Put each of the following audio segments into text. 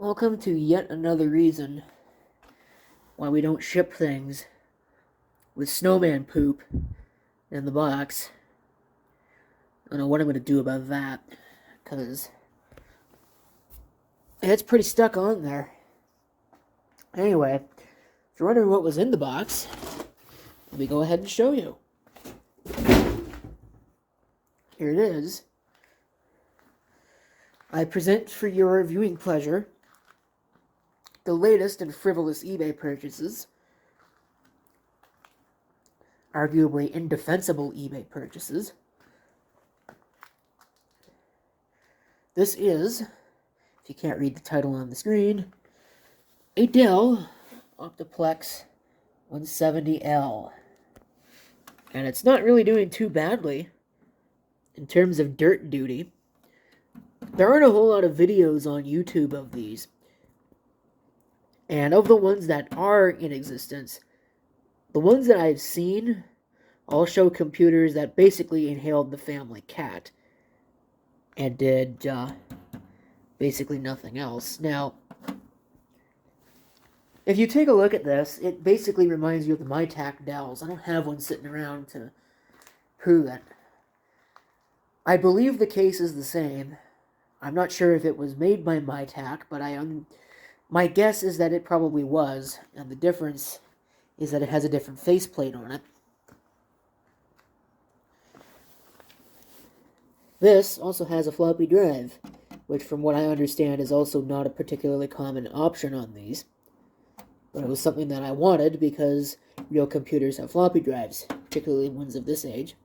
Welcome to yet another reason why we don't ship things with snowman poop in the box. I don't know what I'm going to do about that, because it's pretty stuck on there. Anyway, if you're wondering what was in the box, let me go ahead and show you. Here it is. I present for your viewing pleasure the latest and frivolous eBay purchases, arguably indefensible eBay purchases. This is, if you can't read the title on the screen, a Dell Optiplex 170L. And it's not really doing too badly in terms of dirt duty. There aren't a whole lot of videos on YouTube of these. And of the ones that are in existence, the ones that I've seen all show computers that basically inhaled the family cat and did basically nothing else. Now, if you take a look at this, it basically reminds you of the MyTac Dells. I don't have one sitting around to prove it. I believe the case is the same. I'm not sure if it was made by MyTac, but my guess is that it probably was, and the difference is that it has a different faceplate on it. This also has a floppy drive, which from what I understand is also not a particularly common option on these. But it was something that I wanted because real computers have floppy drives, particularly ones of this age.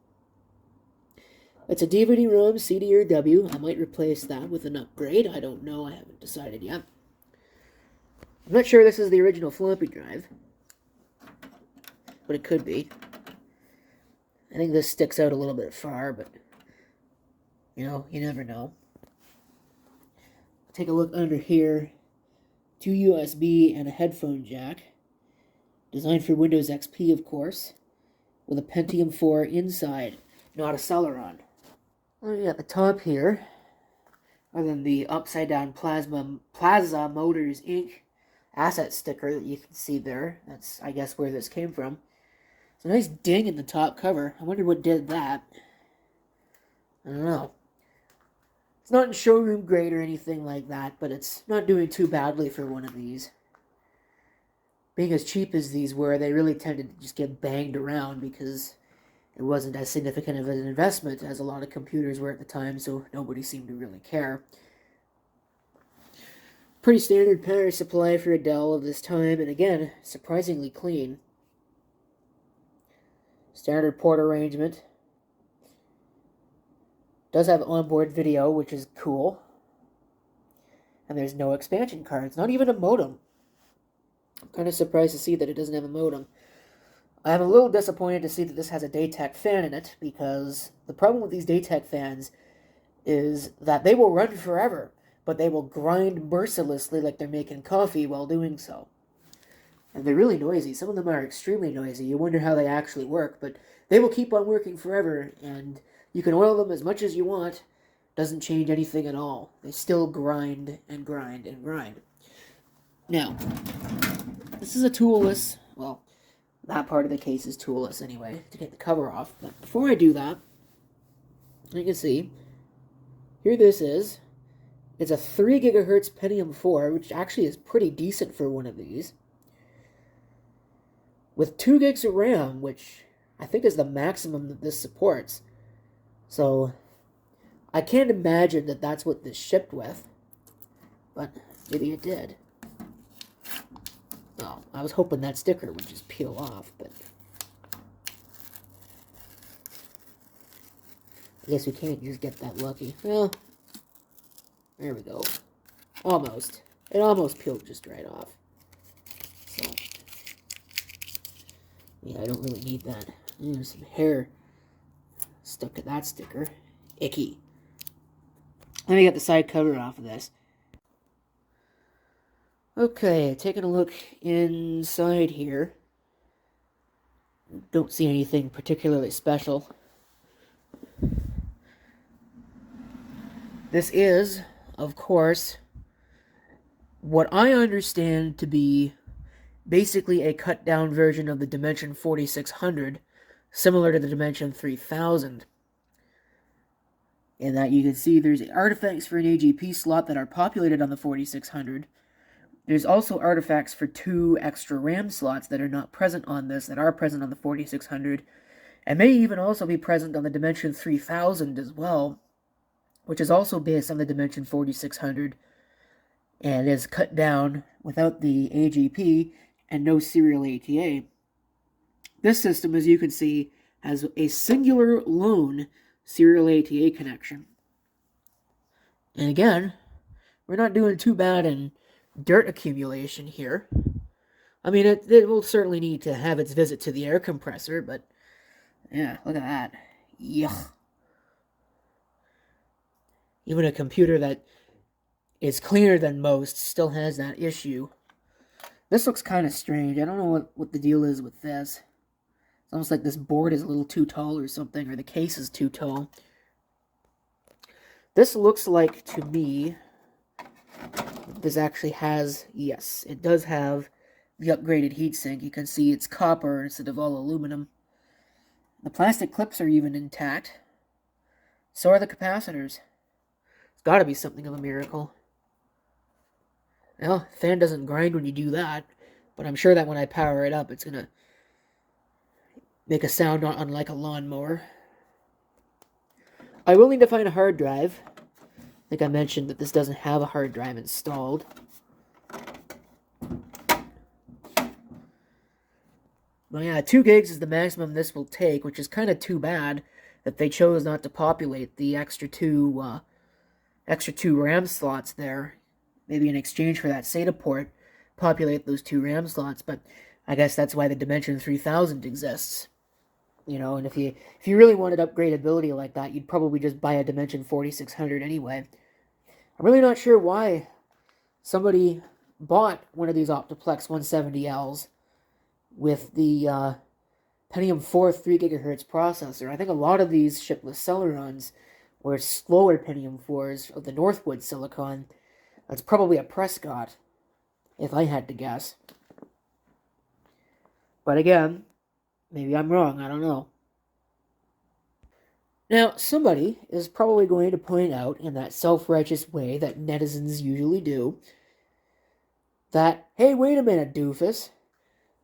It's a DVD-ROM, CD or W. I might replace that with an upgrade. I don't know. I haven't decided yet. I'm not sure this is the original floppy drive, but it could be. I think this sticks out a little bit far, but you know, you never know. Take a look under here. 2 USB and a headphone jack. Designed for Windows XP, of course. With a Pentium 4 inside, not a Celeron. At the top here, other than the upside-down Plaza Motors Inc. asset sticker that you can see there, that's, I guess, where this came from. It's a nice ding in the top cover. I wonder what did that. I don't know. It's not in showroom grade or anything like that, but it's not doing too badly for one of these. Being as cheap as these were, they really tended to just get banged around because it wasn't as significant of an investment as a lot of computers were at the time, so nobody seemed to really care. Pretty standard power supply for a Dell of this time, and again, surprisingly clean. Standard port arrangement. Does have onboard video, which is cool. And there's no expansion cards, not even a modem. I'm kind of surprised to see that it doesn't have a modem. I'm a little disappointed to see that this has a Daytec fan in it, because the problem with these Daytec fans is that they will run forever, but they will grind mercilessly like they're making coffee while doing so. And they're really noisy. Some of them are extremely noisy. You wonder how they actually work, but they will keep on working forever, and you can oil them as much as you want. Doesn't change anything at all. They still grind and grind and grind. Now, this is a toolless, well, that part of the case is toolless anyway, to get the cover off. But before I do that, you can see, here this is. It's a 3 gigahertz Pentium 4, which actually is pretty decent for one of these. With 2 gigs of RAM, which I think is the maximum that this supports. So, I can't imagine that that's what this shipped with. But maybe it did. Oh, I was hoping that sticker would just peel off, but I guess we can't just get that lucky. Well, there we go. Almost. It almost peeled just right off. So, yeah, I don't really need that. There's some hair stuck to that sticker. Icky. Let me get the side cover off of this. Okay, taking a look inside here. Don't see anything particularly special. This is, of course, what I understand to be basically a cut down version of the Dimension 4600, similar to the Dimension 3000. In that you can see there's artifacts for an AGP slot that are populated on the 4600. There's also artifacts for 2 extra RAM slots that are not present on this, that are present on the 4600, and may even also be present on the Dimension 3000 as well, which is also based on the Dimension 4600, and is cut down without the AGP and no serial ATA. This system, as you can see, has a singular lone serial ATA connection. And again, we're not doing too bad in dirt accumulation here. I mean, it will certainly need to have its visit to the air compressor, but yeah, look at that. Yuck. Even a computer that is cleaner than most still has that issue. This looks kind of strange. I don't know what the deal is with this. It's almost like this board is a little too tall or something, or the case is too tall. This looks like, to me, this actually has, yes, it does have the upgraded heatsink. You can see it's copper instead of all aluminum. The plastic clips are even intact. So are the capacitors. It's got to be something of a miracle. Well, fan doesn't grind when you do that, but I'm sure that when I power it up, it's going to make a sound not unlike a lawnmower. I will need to find a hard drive. I think I mentioned that this doesn't have a hard drive installed. Well, yeah, 2 gigs is the maximum this will take, which is kind of too bad that they chose not to populate the extra two RAM slots there. Maybe in exchange for that SATA port, populate those 2 RAM slots. But I guess that's why the Dimension 3000 exists. You know, and if you really wanted upgradability like that, you'd probably just buy a Dimension 4600 anyway. I'm really not sure why somebody bought one of these Optiplex 170Ls with the Pentium 4 3 GHz processor. I think a lot of these shipped with Celerons were slower Pentium 4s of the Northwood silicon. That's probably a Prescott, if I had to guess. But again, maybe I'm wrong, I don't know. Now, somebody is probably going to point out, in that self-righteous way that netizens usually do, that, hey, wait a minute, doofus.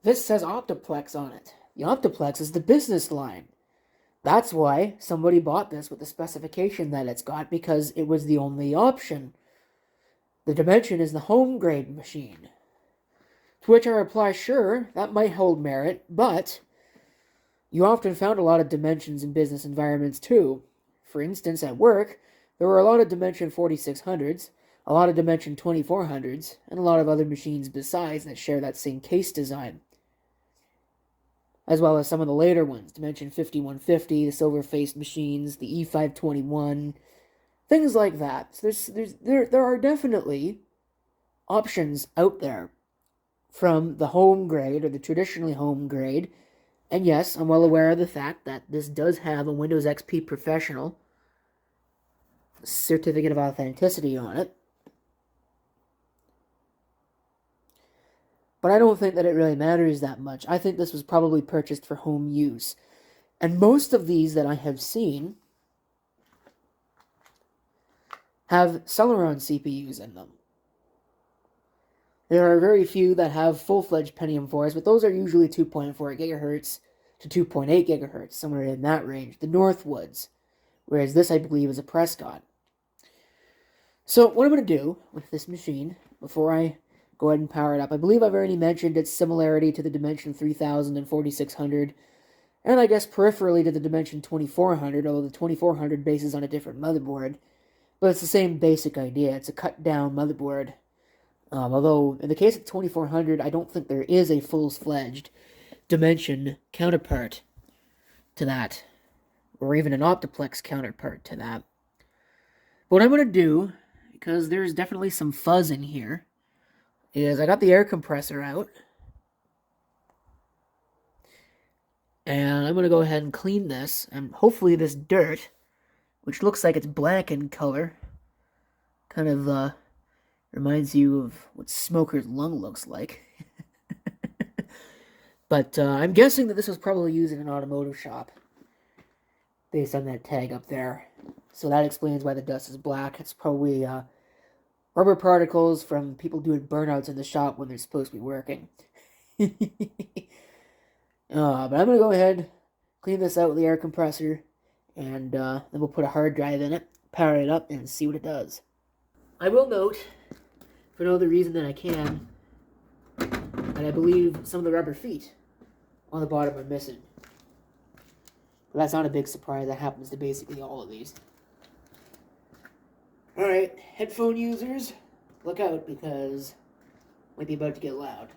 This says Optiplex on it. The Optiplex is the business line. That's why somebody bought this with the specification that it's got, because it was the only option. The Dimension is the home grade machine. To which I reply, sure, that might hold merit, but you often found a lot of Dimensions in business environments too. For instance, at work, there were a lot of Dimension 4600s, a lot of Dimension 2400s, and a lot of other machines besides that share that same case design. As well as some of the later ones, Dimension 5150, the silver-faced machines, the E521, things like that. So there are definitely options out there from the home grade, or the traditionally home grade. And yes, I'm well aware of the fact that this does have a Windows XP Professional certificate of authenticity on it. But I don't think that it really matters that much. I think this was probably purchased for home use. And most of these that I have seen have Celeron CPUs in them. There are very few that have full-fledged Pentium 4s, but those are usually 2.4 GHz to 2.8 GHz, somewhere in that range. The Northwoods. Whereas this, I believe, is a Prescott. So, what I'm going to do with this machine, before I go ahead and power it up, I believe I've already mentioned its similarity to the Dimension 3000 and 4600, and I guess peripherally to the Dimension 2400, although the 2400 bases on a different motherboard. But it's the same basic idea. It's a cut-down motherboard. Although, in the case of 2400, I don't think there is a full-fledged Dimension counterpart to that, or even an Optiplex counterpart to that. But what I'm going to do, because there's definitely some fuzz in here, is I got the air compressor out, and I'm going to go ahead and clean this, and hopefully this dirt, which looks like it's black in color, kind of Reminds you of what smoker's lung looks like. But I'm guessing that this was probably used in an automotive shop, based on that tag up there. So that explains why the dust is black. It's probably rubber particles from people doing burnouts in the shop when they're supposed to be working. But I'm going to go ahead, clean this out with the air compressor, and then we'll put a hard drive in it, power it up, and see what it does. I will note, for no other reason than I can, that I believe some of the rubber feet on the bottom are missing. But that's not a big surprise. That happens to basically all of these. Alright, headphone users, look out because it might be about to get loud.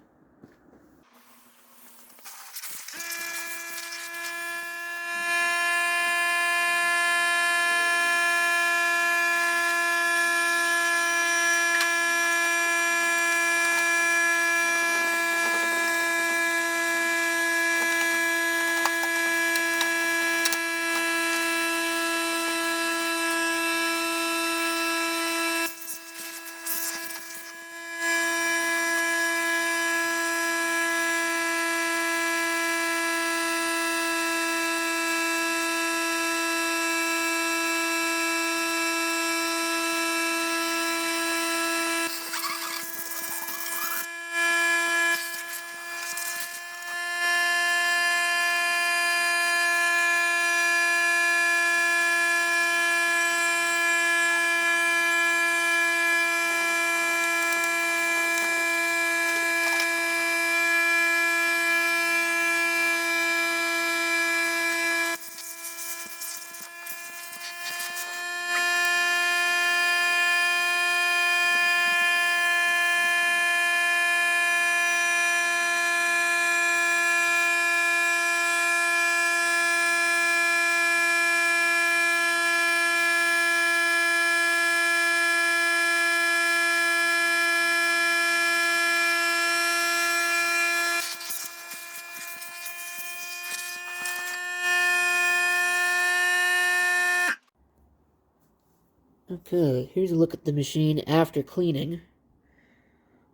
Okay, here's a look at the machine after cleaning.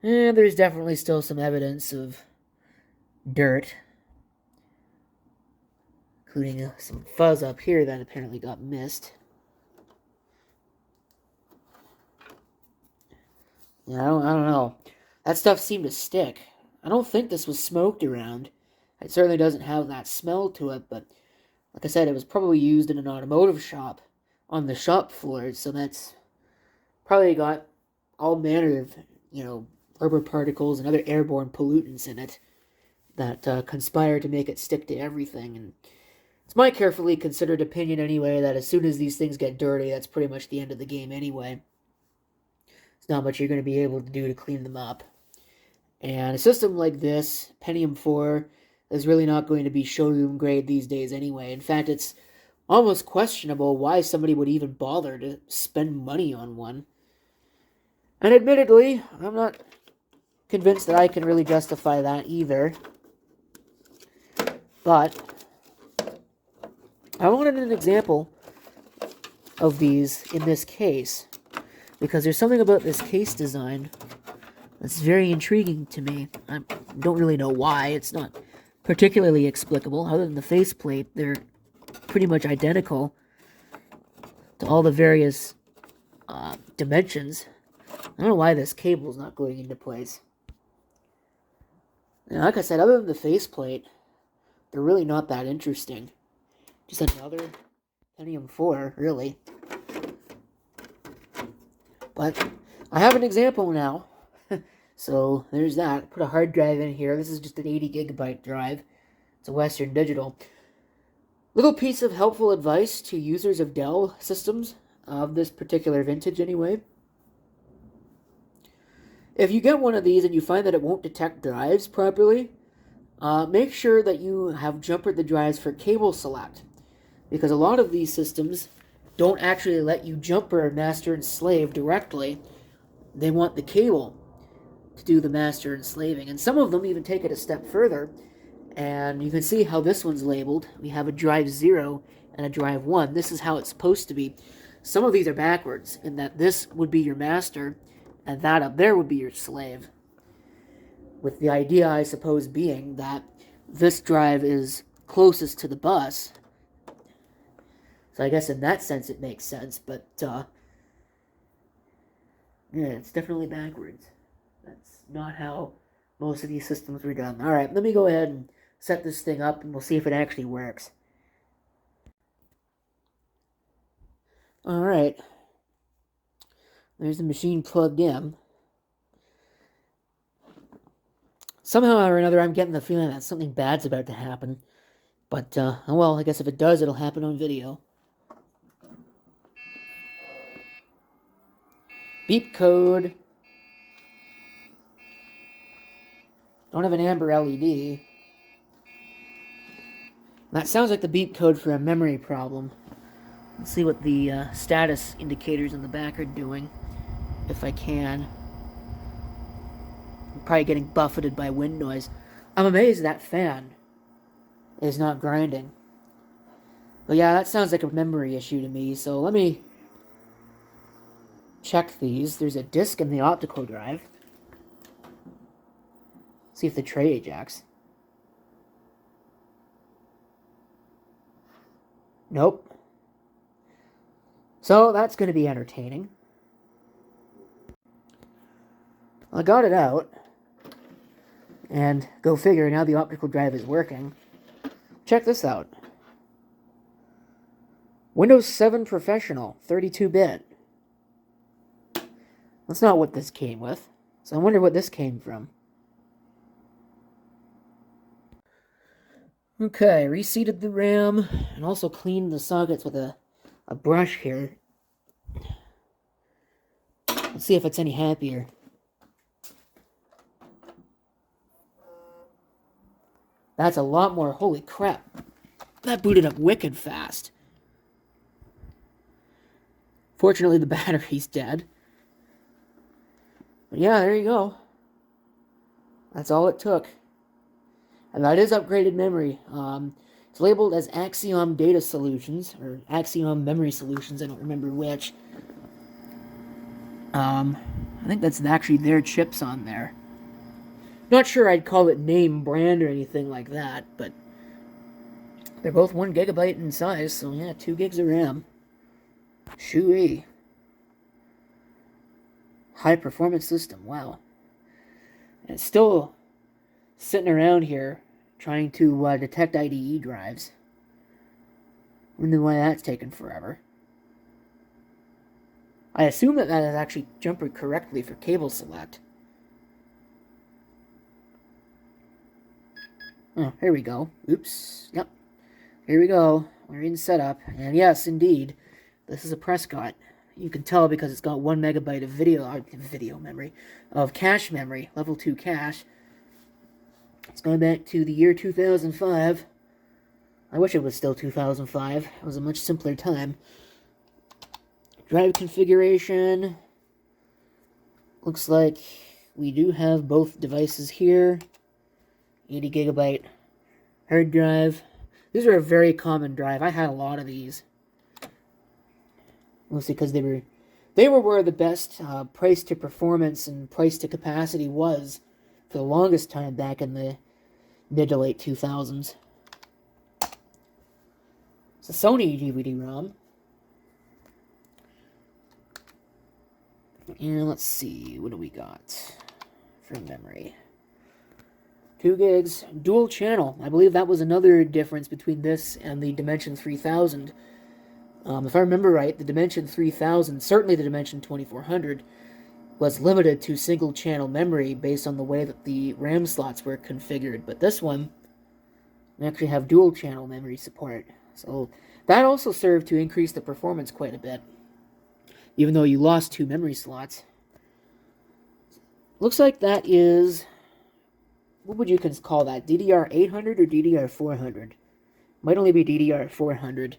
And there's definitely still some evidence of dirt, including some fuzz up here that apparently got missed. Yeah, I don't know. That stuff seemed to stick. I don't think this was smoked around. It certainly doesn't have that smell to it, but like I said, it was probably used in an automotive shop on the shop floor, so that's probably got all manner of, rubber particles and other airborne pollutants in it that conspire to make it stick to everything. And it's my carefully considered opinion anyway that as soon as these things get dirty, that's pretty much the end of the game anyway. There's not much you're going to be able to do to clean them up. And a system like this, Pentium 4, is really not going to be showroom grade these days anyway. In fact, it's almost questionable why somebody would even bother to spend money on one. And admittedly, I'm not convinced that I can really justify that either. But I wanted an example of these in this case, because there's something about this case design that's very intriguing to me. I don't really know why. It's not particularly explicable. Other than the faceplate, they're pretty much identical to all the various dimensions. I don't know why this cable's not going into place. Now, like I said, other than the faceplate, they're really not that interesting. Just another Pentium 4, really. But I have an example now. So there's that. Put a hard drive in here. This is just an 80 gigabyte drive. It's a Western Digital. Little piece of helpful advice to users of Dell systems, of this particular vintage anyway. If you get one of these and you find that it won't detect drives properly, make sure that you have jumpered the drives for cable select. Because a lot of these systems don't actually let you jumper master and slave directly. They want the cable to do the master and slaving. And some of them even take it a step further. And you can see how this one's labeled. We have a drive 0 and a drive 1. This is how it's supposed to be. Some of these are backwards, in that this would be your master, And that up there would be your slave. With the idea, I suppose, being that this drive is closest to the bus. So I guess in that sense it makes sense, but yeah, it's definitely backwards. That's not how most of these systems were done. Alright, let me go ahead and set this thing up and we'll see if it actually works. Alright. There's the machine plugged in. Somehow or another, I'm getting the feeling that something bad's about to happen. But, oh well, I guess if it does, it'll happen on video. Beep code. Don't have an amber LED. That sounds like the beep code for a memory problem. Let's see what the status indicators in the back are doing, if I can. I'm probably getting buffeted by wind noise. I'm amazed that fan is not grinding. But yeah, that sounds like a memory issue to me, so let me check these. There's a disk in the optical drive. See if the tray ejects. Nope. So that's going to be entertaining. I got it out. And go figure, now the optical drive is working. Check this out. Windows 7 Professional, 32-bit. That's not what this came with. So I wonder what this came from. Okay, reseated the RAM, and also cleaned the sockets with a brush here. Let's see if it's any happier. That's a lot more. Holy crap. That booted up wicked fast. Fortunately, the battery's dead. But yeah, there you go. That's all it took. And that is upgraded memory. It's labeled as Axiom Data Solutions, or Axiom Memory Solutions, I don't remember which. I think that's actually their chips on there. Not sure I'd call it name brand or anything like that, but they're both 1 gigabyte in size, so yeah, 2 gigs of RAM. Shoo-wee. High performance system, wow. And it's still sitting around here trying to detect IDE drives. Wonder why that's taken forever. I assume that is actually jumpered correctly for cable select. Oh, here we go. Oops. Yep. Here we go. We're in setup. And yes, indeed, this is a Prescott. You can tell because it's got 1 megabyte of video memory, of cache memory, level 2 cache. It's going back to the year 2005. I wish it was still 2005. It was a much simpler time. Drive configuration. Looks like we do have both devices here. 80 gigabyte hard drive. These are a very common drive. I had a lot of these. Mostly because they were where the best price to performance and price to capacity was for the longest time back in the mid to late 2000s. It's a Sony DVD-ROM. And let's see, what do we got for memory? 2 gigs, dual channel. I believe that was another difference between this and the Dimension 3000. If I remember right, the Dimension 3000, certainly the Dimension 2400, was limited to single channel memory based on the way that the RAM slots were configured. But this one, we actually have dual channel memory support. So that also served to increase the performance quite a bit, even though you lost 2 memory slots. Looks like that is, what would you call that? DDR800 or DDR400? Might only be DDR400.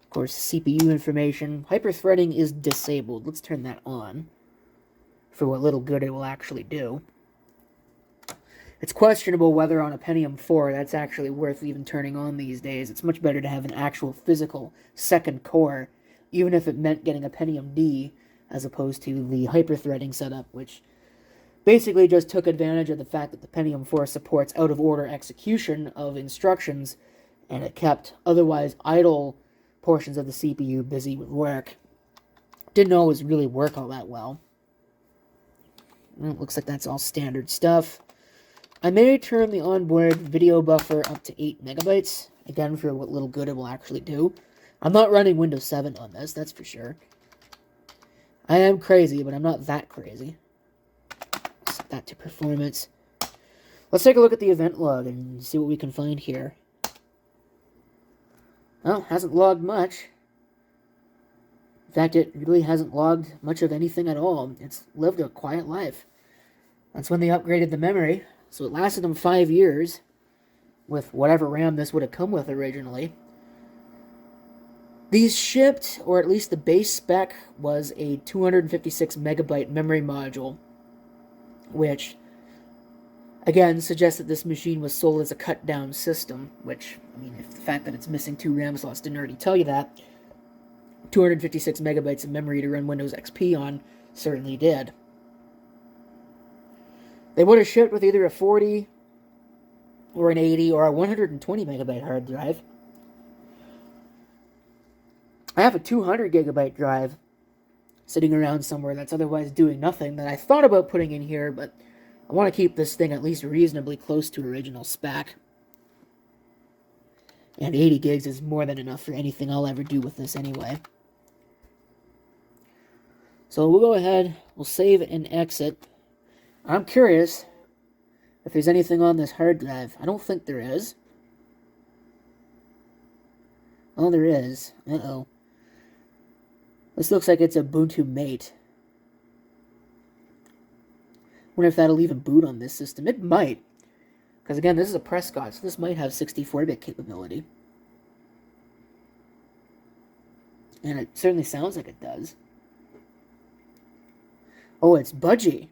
Of course, CPU information. Hyperthreading is disabled. Let's turn that on for what little good it will actually do. It's questionable whether on a Pentium 4 that's actually worth even turning on these days. It's much better to have an actual physical second core, even if it meant getting a Pentium D as opposed to the hyper-threading setup, which basically just took advantage of the fact that the Pentium 4 supports out-of-order execution of instructions, and it kept otherwise idle portions of the CPU busy with work. Didn't always really work all that well. Well, it looks like that's all standard stuff. I may turn the onboard video buffer up to 8 megabytes, again for what little good it will actually do. I'm not running Windows 7 on this, that's for sure. I am crazy, but I'm not that crazy. Set that to performance. Let's take a look at the event log and see what we can find here. Well, hasn't logged much. In fact, it really hasn't logged much of anything at all. It's lived a quiet life. That's when they upgraded the memory, so it lasted them 5 years with whatever RAM this would have come with originally. These shipped, or at least the base spec, was a 256 megabyte memory module, which, again, suggests that this machine was sold as a cut-down system, which, I mean, if the fact that it's missing 2 RAM slots didn't already tell you that, 256 megabytes of memory to run Windows XP on certainly did. They would have shipped with either a 40 or an 80 or a 120 megabyte hard drive. I have a 200 gigabyte drive sitting around somewhere that's otherwise doing nothing that I thought about putting in here, but I want to keep this thing at least reasonably close to original spec. And 80 gigs is more than enough for anything I'll ever do with this anyway. So we'll go ahead, we'll save and exit. I'm curious if there's anything on this hard drive. I don't think there is. Oh, there is. Uh-oh. This looks like it's a Ubuntu Mate. Wonder if that'll even boot on this system. It might. Because again, this is a Prescott, so this might have 64-bit capability. And it certainly sounds like it does. Oh, it's Budgie.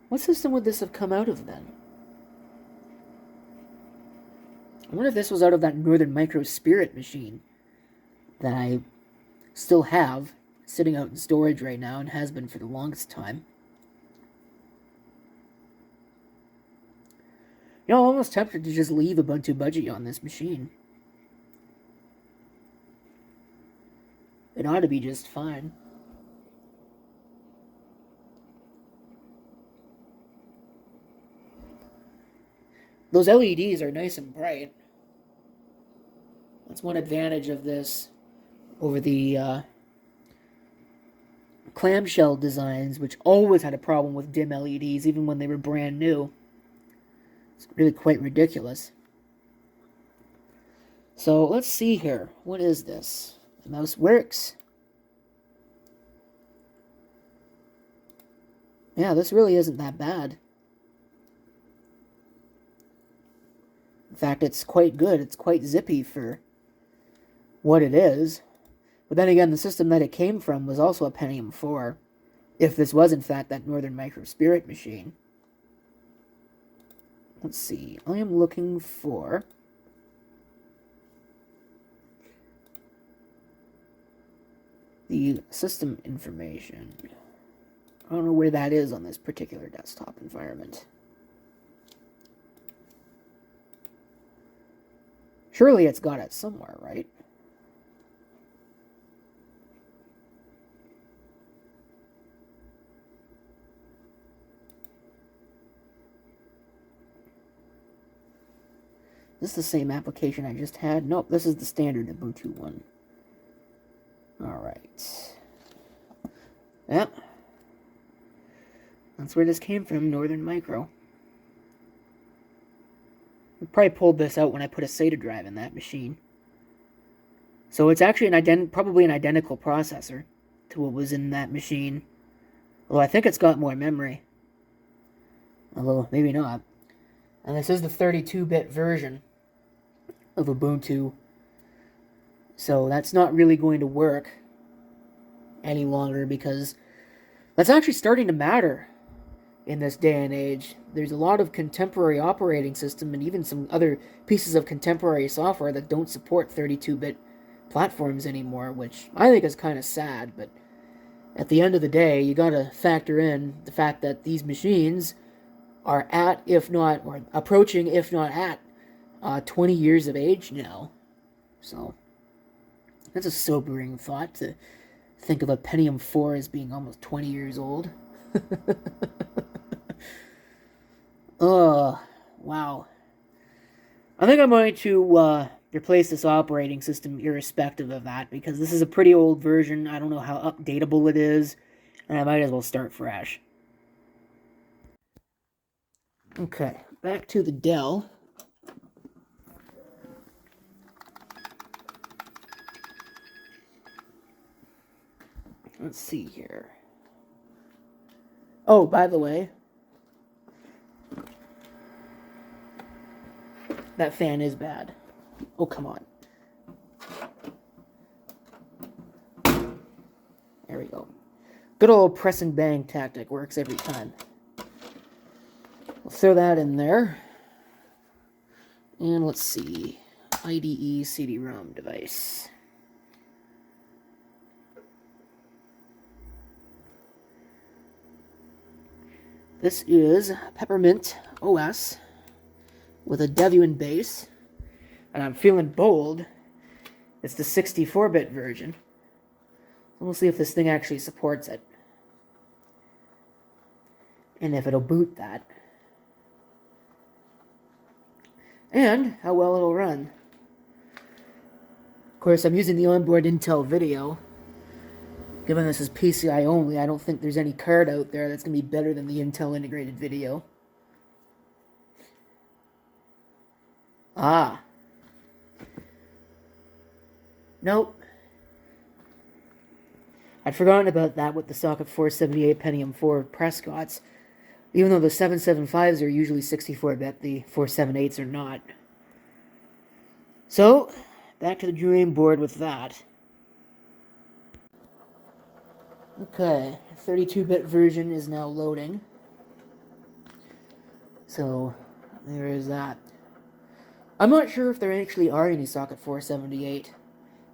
What system would this have come out of then? I wonder if this was out of that Northern Micro Spirit machine that I still have sitting out in storage right now and has been for the longest time. You know, I'm almost tempted to just leave Ubuntu Budgie on this machine. It ought to be just fine. Those LEDs are nice and bright. That's one advantage of this over the clamshell designs, which always had a problem with dim LEDs, even when they were brand new. It's really quite ridiculous. So let's see here. What is this? The mouse works. Yeah, this really isn't that bad. In fact, it's quite good. It's quite zippy for what it is. But then again, the system that it came from was also a Pentium 4. If this was, in fact, that Northern Micro Spirit machine. Let's see. I am looking for the system information. I don't know where that is on this particular desktop environment. Surely it's got it somewhere, right? Is this the same application I just had? Nope, this is the standard Ubuntu one. Alright. Yep. That's where this came from, Northern Micro. I probably pulled this out when I put a SATA drive in that machine. So it's actually probably an identical processor to what was in that machine. Although I think it's got more memory. Although, maybe not. And this is the 32-bit version of Ubuntu. So that's not really going to work any longer, because that's actually starting to matter in this day and age. There's a lot of contemporary operating system and even some other pieces of contemporary software that don't support 32-bit platforms anymore, which I think is kind of sad, but at the end of the day, you gotta factor in the fact that these machines are at, if not, or approaching, if not at, 20 years of age now. So, that's a sobering thought to think of a Pentium 4 as being almost 20 years old. Oh, wow. I think I'm going to replace this operating system irrespective of that, because this is a pretty old version. I don't know how updatable it is, and I might as well start fresh. Okay, back to the Dell. Let's see here. Oh, by the way, that fan is bad. Oh, come on. There we go. Good old press and bang tactic works every time. We'll throw that in there. And let's see. IDE CD-ROM device. This is Peppermint OS with a Devuan base. And I'm feeling bold. It's the 64-bit version. So we'll see if this thing actually supports it. And if it'll boot that. And how well it'll run. Of course, I'm using the onboard Intel video. Given this is PCI only, I don't think there's any card out there that's going to be better than the Intel integrated video. Ah. Nope. I'd forgotten about that with the socket 478 Pentium 4 Prescotts. Even though the 775s are usually 64-bit, the 478s are not. So, back to the drawing board with that. Okay, 32-bit version is now loading. So, there is that. I'm not sure if there actually are any socket 478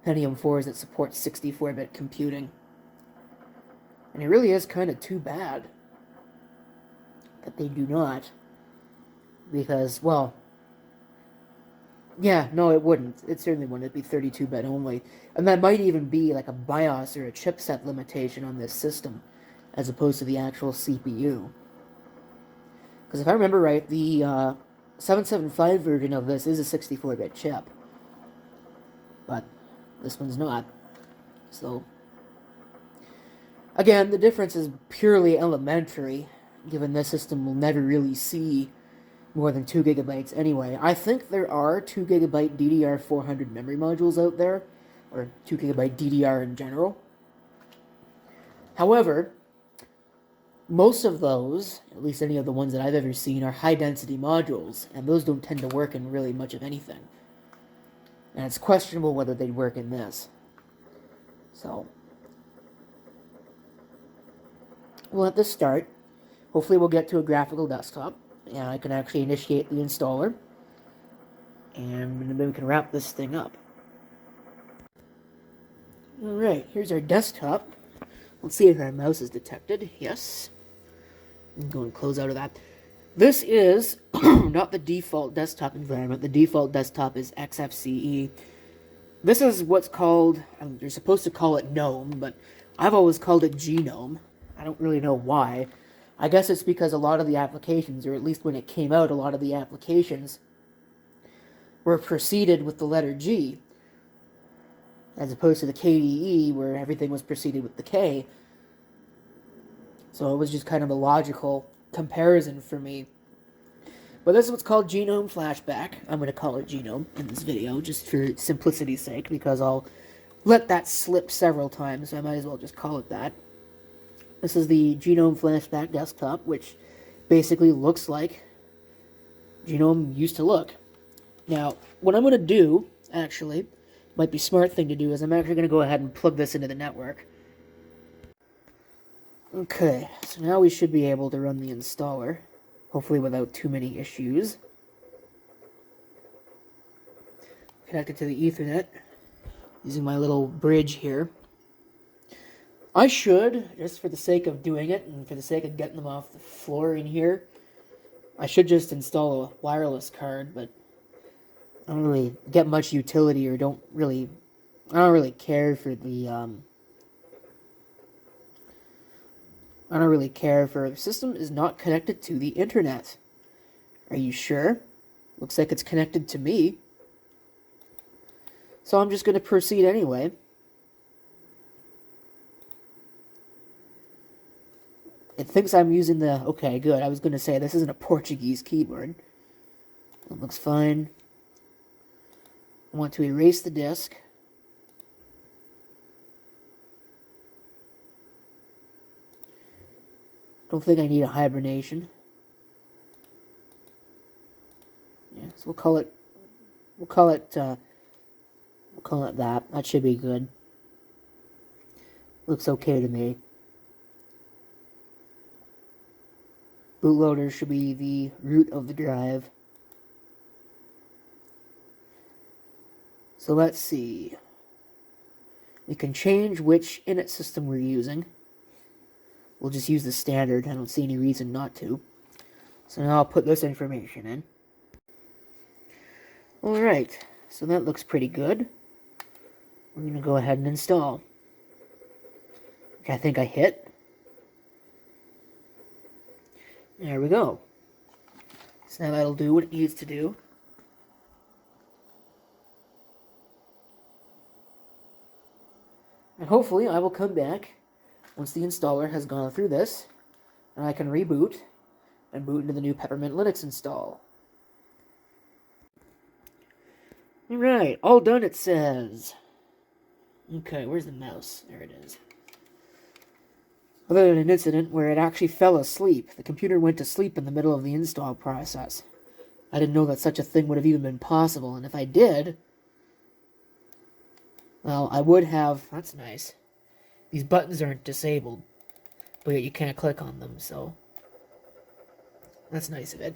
Pentium 4s that support 64-bit computing. And it really is kind of too bad that they do not. Because, well, yeah, no, it wouldn't. It certainly wouldn't. It'd be 32-bit only. And that might even be like a BIOS or a chipset limitation on this system, as opposed to the actual CPU. Because if I remember right, the 775 version of this is a 64-bit chip. But this one's not. So, again, the difference is purely elementary, given this system will never really see more than 2 gigabytes anyway. I think there are 2 gigabyte DDR400 memory modules out there, or 2 gigabyte DDR in general. However, most of those, at least any of the ones that I've ever seen, are high-density modules, and those don't tend to work in really much of anything. And it's questionable whether they'd work in this. So, we'll let this start. Hopefully we'll get to a graphical desktop, and I can actually initiate the installer, and then we can wrap this thing up. Alright, here's our desktop. Let's see if our mouse is detected. Yes. I'm going to close out of that. This is not the default desktop environment. The default desktop is XFCE. This is what's called, you're supposed to call it GNOME, but I've always called it GNOME. I don't really know why. I guess it's because a lot of the applications, or at least when it came out, a lot of the applications were preceded with the letter G, as opposed to the KDE, where everything was preceded with the K. So it was just kind of a logical comparison for me. But this is what's called GNOME Flashback. I'm going to call it GNOME in this video, just for simplicity's sake, because I'll let that slip several times, so I might as well just call it that. This is the GNOME Flashback desktop, which basically looks like GNOME used to look. Now, what I'm going to do, actually, might be a smart thing to do, is I'm actually going to go ahead and plug this into the network. Okay, so now we should be able to run the installer, hopefully without too many issues. Connected to the Ethernet, using my little bridge here. I should, just for the sake of doing it and for the sake of getting them off the floor in here, I should just install a wireless card, but I don't really get much utility or I don't really care for the, I don't really care for the system is not connected to the internet. Are you sure? Looks like it's connected to me. So I'm just going to proceed anyway. It thinks I'm using the... Okay, good. I was going to say, this isn't a Portuguese keyboard. It looks fine. I want to erase the disk. Don't think I need a hibernation. Yeah, so we'll call it that. That should be good. Looks okay to me. Bootloader should be the root of the drive. So let's see. We can change which init system we're using. We'll just use the standard. I don't see any reason not to. So now I'll put this information in. Alright, so that looks pretty good. We're going to go ahead and install. Which I think I hit. There we go. So now that'll do what it needs to do. And hopefully I will come back once the installer has gone through this, and I can reboot and boot into the new Peppermint Linux install. Alright, all done it says. Okay, where's the mouse? There it is. Other than an incident where it actually fell asleep, the computer went to sleep in the middle of the install process. I didn't know that such a thing would have even been possible, and if I did, well, I would have... That's nice. These buttons aren't disabled, but yet you can't click on them, so... That's nice of it.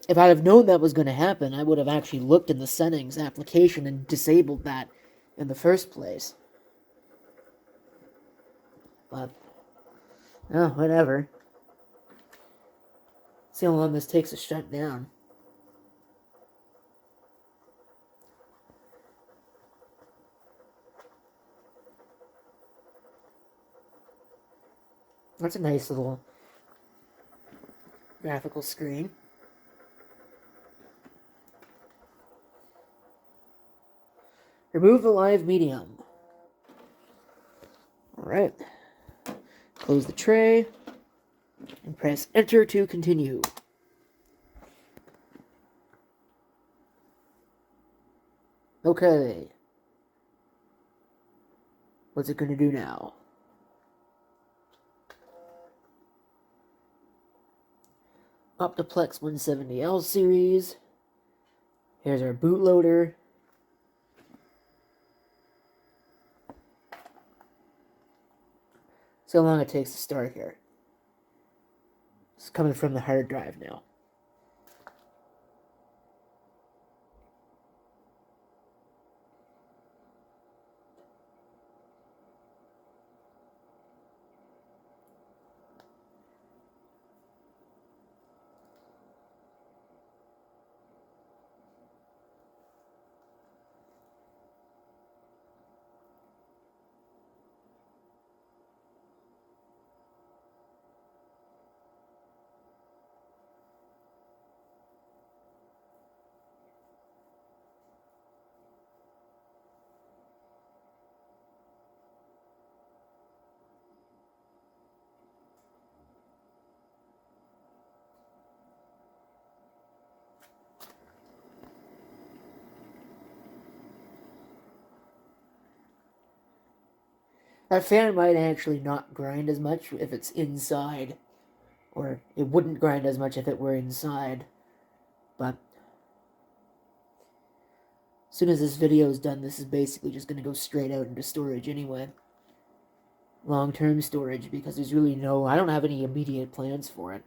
If I'd have known that was going to happen, I would have actually looked in the settings application and disabled that in the first place. But, oh, whatever. See how long this takes to shut down. That's a nice little graphical screen. Remove the live medium. Alright. Close the tray. And press enter to continue. Okay. What's it going to do now? Optiplex 170L series. Here's our bootloader. See how long it takes to start here. It's coming from the hard drive now. That fan might actually not grind as much if it's inside. Or it wouldn't grind as much if it were inside. But as soon as this video is done, this is basically just going to go straight out into storage anyway. Long-term storage, because there's really no... I don't have any immediate plans for it.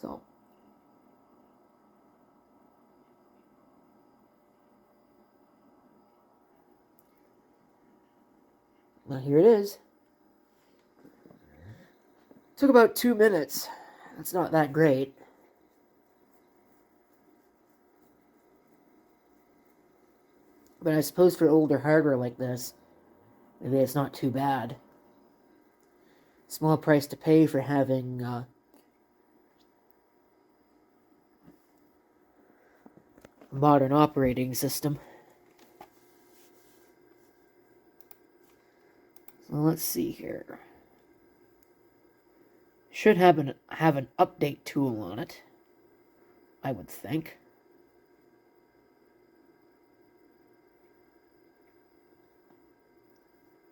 So... Well, here it is. Took about 2 minutes. That's not that great. But I suppose for older hardware like this, maybe it's not too bad. Small price to pay for having a modern operating system. So let's see here. Should have an update tool on it, I would think.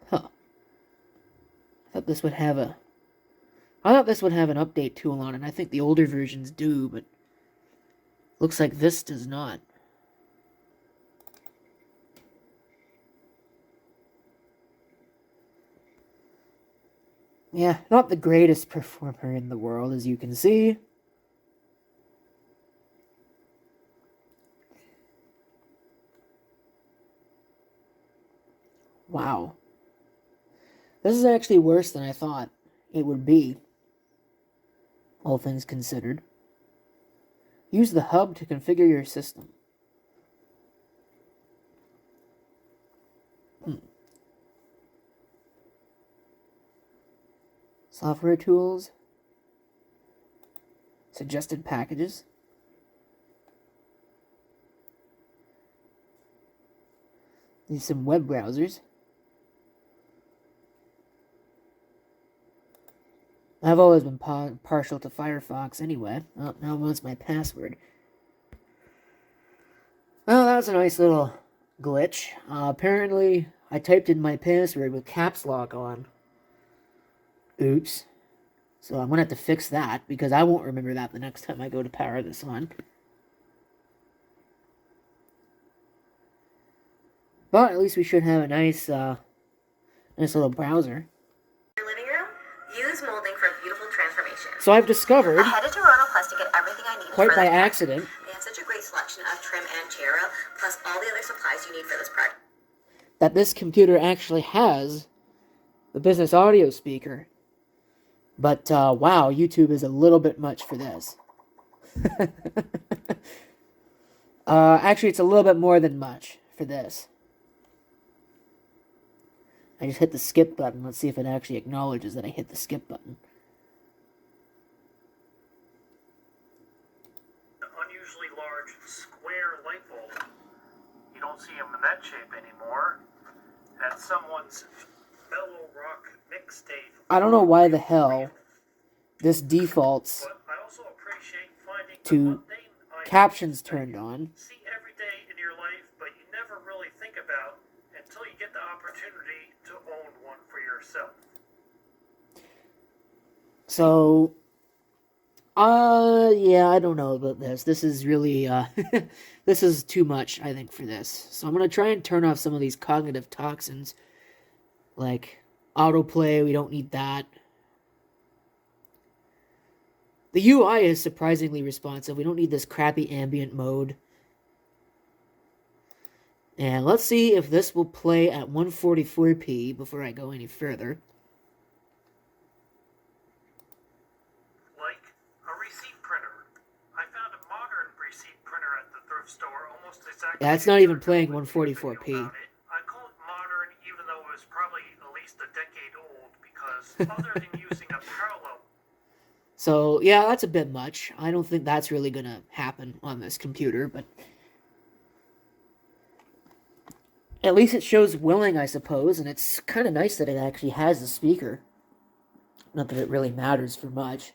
Huh. I thought this would have an update tool on it. I think the older versions do, but looks like this does not. Yeah, not the greatest performer in the world, as you can see. Wow. This is actually worse than I thought it would be, all things considered. Use the hub to configure your system. Software tools. Suggested packages. These some web browsers. I've always been partial to Firefox anyway. Oh, now it wants my password. Well, that was a nice little glitch. Apparently, I typed in my password with caps lock on. Oops. So I'm going to have to fix that, because I won't remember that the next time I go to power this on. But at least we should have a nice little browser. Your living room? Use molding for beautiful transformation. So I've discovered, I headed to Toronto Plus to get everything I needed quite for by this accident, project. They have such a great selection of trim and chair rail, plus all the other supplies you need for this project. that this computer actually has the business audio speaker. But, wow, YouTube is a little bit much for this. Actually, it's a little bit more than much for this. I just hit the skip button. Let's see if it actually acknowledges that I hit the skip button. Unusually large square light bulb. You don't see them in that shape anymore. And someone's mellow rock mixtape. I don't know why the hell this defaults to captions turned on. See every day in your life, but you never really think about until you get the opportunity to own one for yourself. So, yeah, I don't know about this. This is really, this is too much, I think, for this. So I'm going to try and turn off some of these cognitive toxins, like autoplay. We don't need that. The UI is surprisingly responsive. We don't need this crappy ambient mode. And let's see if this will play at 144p before I go any further. Like a receipt printer. I found a modern receipt printer at the thrift store almost exactly. Yeah, it's not even playing 144p. I call it modern even though it was probably at least a decade old, because other than using a parallel. So, yeah, that's a bit much. I don't think that's really going to happen on this computer, but at least it shows willing, I suppose, and it's kind of nice that it actually has a speaker. Not that it really matters for much,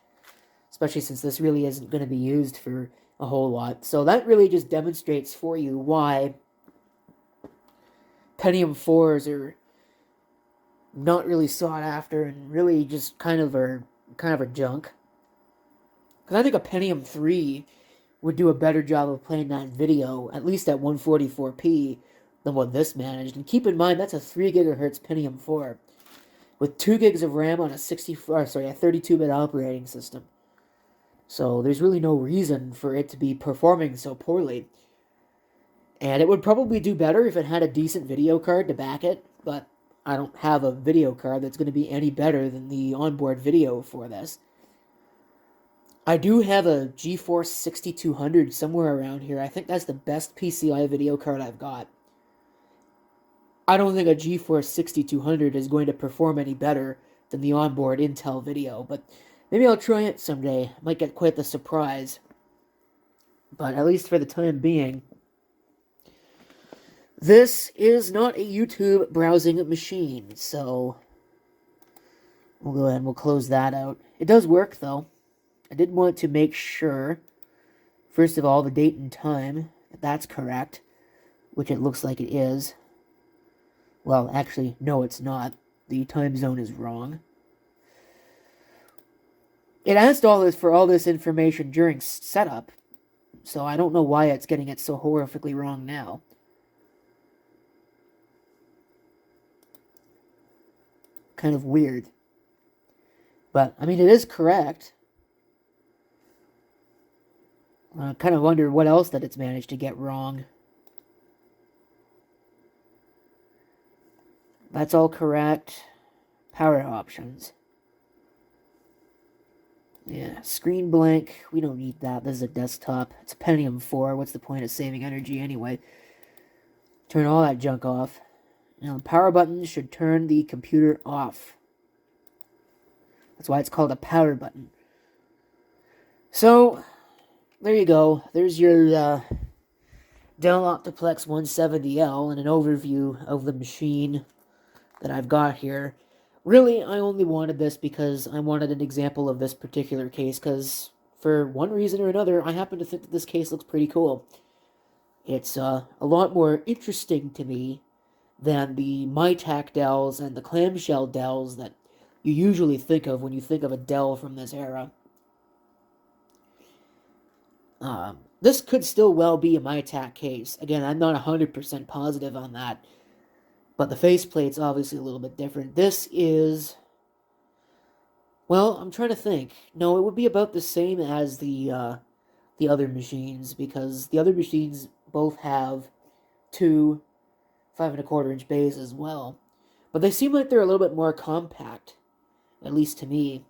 especially since this really isn't going to be used for a whole lot. So that really just demonstrates for you why Pentium 4s are not really sought after and really just kind of are junk. Because I think a Pentium 3 would do a better job of playing that video, at least at 144p, than what this managed. And keep in mind, that's a 3 gigahertz Pentium 4 with 2 gigs of RAM on a 32-bit operating system. So there's really no reason for it to be performing so poorly. And it would probably do better if it had a decent video card to back it, but I don't have a video card that's going to be any better than the onboard video for this. I do have a GeForce 6200 somewhere around here. I think that's the best PCI video card I've got. I don't think a GeForce 6200 is going to perform any better than the onboard Intel video, but maybe I'll try it someday. Might get quite the surprise. But at least for the time being, this is not a YouTube browsing machine, so we'll go ahead and we'll close that out. It does work, though. I did want to make sure, first of all, the date and time, that's correct, which it looks like it is. Well, actually, no, it's not. The time zone is wrong. It asked all this for all this information during setup, so I don't know why it's getting it so horrifically wrong now. Kind of weird. But, I mean, it is correct. I kind of wonder what else that it's managed to get wrong. That's all correct. Power options. Yeah, screen blank. We don't need that. This is a desktop. It's a Pentium 4. What's the point of saving energy anyway? Turn all that junk off. Now, the power button should turn the computer off. That's why it's called a power button. So, there you go. There's your Dell Optiplex 170L and an overview of the machine that I've got here. Really, I only wanted this because I wanted an example of this particular case, because for one reason or another, I happen to think that this case looks pretty cool. It's a lot more interesting to me than the MyTac Dells and the clamshell Dells that you usually think of when you think of a Dell from this era. This could still well be a MyTac case. Again, I'm not 100% positive on that, but the faceplate's obviously a little bit different. This is... Well, I'm trying to think. No, it would be about the same as the other machines, because the other machines both have two 5 1/4 inch bays as well. But they seem like they're a little bit more compact, at least to me.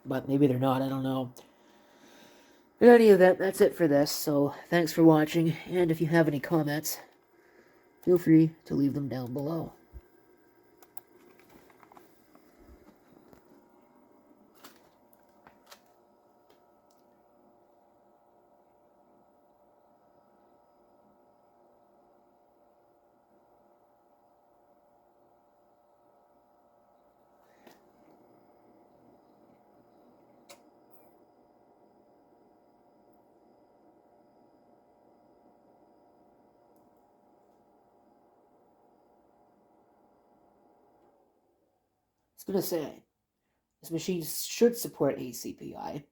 But maybe they're not, I don't know. In any event, that's it for this, so thanks for watching, and if you have any comments, feel free to leave them down below. I was going to say, this machine should support ACPI.